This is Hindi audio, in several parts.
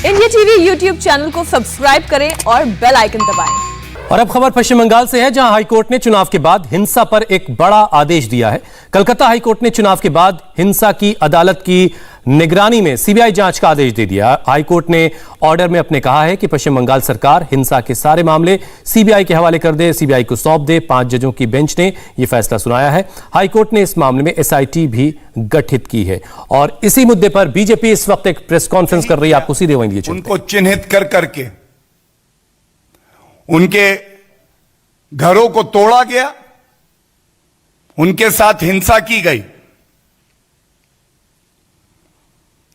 इंडिया टीवी यूट्यूब चैनल को सब्सक्राइब करें और बेल आइकन दबाएं। और अब खबर पश्चिम बंगाल से है, जहां हाईकोर्ट ने चुनाव के बाद हिंसा पर एक बड़ा आदेश दिया है। कलकत्ता हाईकोर्ट ने चुनाव के बाद हिंसा की अदालत की निगरानी में सीबीआई जांच का आदेश दे दिया। हाईकोर्ट ने ऑर्डर में अपने कहा है कि पश्चिम बंगाल सरकार हिंसा के सारे मामले सीबीआई के हवाले कर दे, सीबीआई को सौंप दे। 5 जजों की बेंच ने यह फैसला सुनाया है। हाईकोर्ट ने इस मामले में एसआईटी भी गठित की है। और इसी मुद्दे पर बीजेपी इस वक्त एक प्रेस कॉन्फ्रेंस कर रही है। आपको सीधे वहीं लिए उनको चिन्हित कर करके उनके घरों को तोड़ा गया, उनके साथ हिंसा की गई।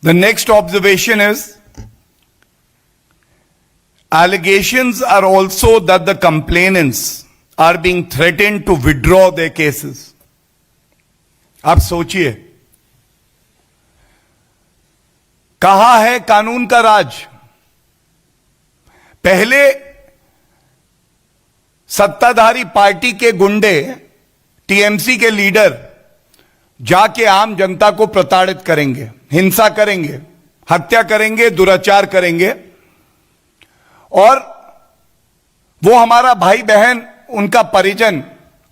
The next observation is allegations are also that the complainants are being threatened to withdraw their cases. आप सोचिए, कहां है कानून का राज? पहले सत्ताधारी पार्टी के गुंडे, टीएमसी के लीडर जाके आम जनता को प्रताड़ित करेंगे, हिंसा करेंगे, हत्या करेंगे, दुराचार करेंगे, और वो हमारा भाई बहन, उनका परिजन,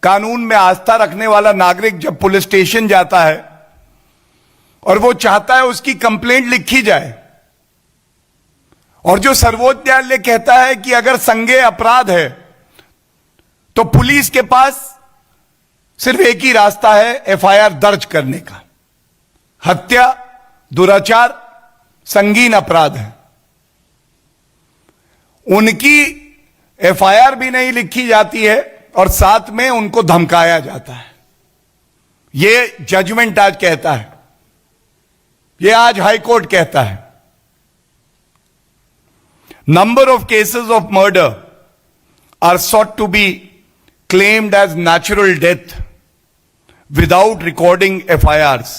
कानून में आस्था रखने वाला नागरिक जब पुलिस स्टेशन जाता है और वो चाहता है उसकी कंप्लेंट लिखी जाए, और जो सर्वोच्च न्यायालय कहता है कि अगर संज्ञेय अपराध है तो पुलिस के पास सिर्फ एक ही रास्ता है, एफआईआर दर्ज करने का। हत्या, दुराचार संगीन अपराध है, उनकी एफआईआर भी नहीं लिखी जाती है और साथ में उनको धमकाया जाता है। यह जजमेंट आज कहता है, यह आज हाईकोर्ट कहता है। Number of cases of murder are sought to be claimed as natural death without recording FIRs,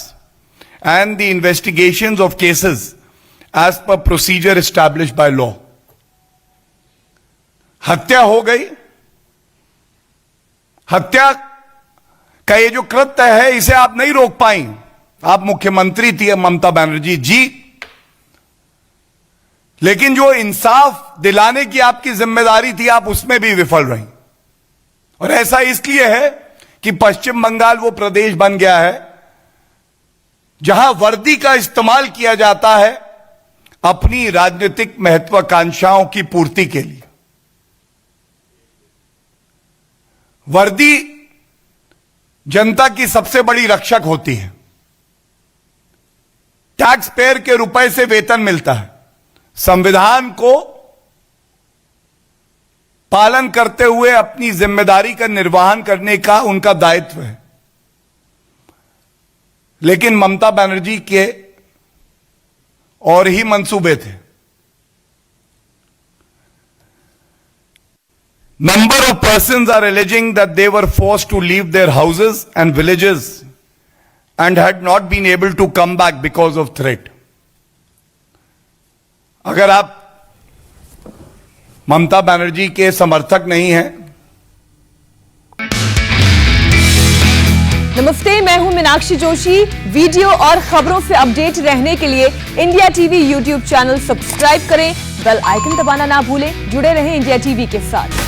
and the investigations of cases as per procedure established by law. हत्या हो गई, हत्या का ये जो कृत्य है इसे आप नहीं रोक पाई। आप मुख्यमंत्री थी ममता बनर्जी जी, लेकिन जो इंसाफ दिलाने की आपकी जिम्मेदारी थी, आप उसमें भी विफल रही। और ऐसा इसलिए है कि पश्चिम बंगाल वो प्रदेश बन गया है जहां वर्दी का इस्तेमाल किया जाता है अपनी राजनीतिक महत्वाकांक्षाओं की पूर्ति के लिए। वर्दी जनता की सबसे बड़ी रक्षक होती है। टैक्स पेयर के रुपए से वेतन मिलता है। संविधान को पालन करते हुए अपनी जिम्मेदारी का निर्वहन करने का उनका दायित्व है। लेकिन ममता बनर्जी के और ही मंसूबे थे। Number of persons are alleging that they were forced to leave their houses and villages and had not been able to come back because of threat. अगर आप ममता बनर्जी के समर्थक नहीं हैं। नमस्ते, मैं हूं मीनाक्षी जोशी। वीडियो और खबरों से अपडेट रहने के लिए India TV YouTube channel subscribe करें, बेल आइकन दबाना ना भूलें। जुड़े रहें इंडिया टीवी के साथ।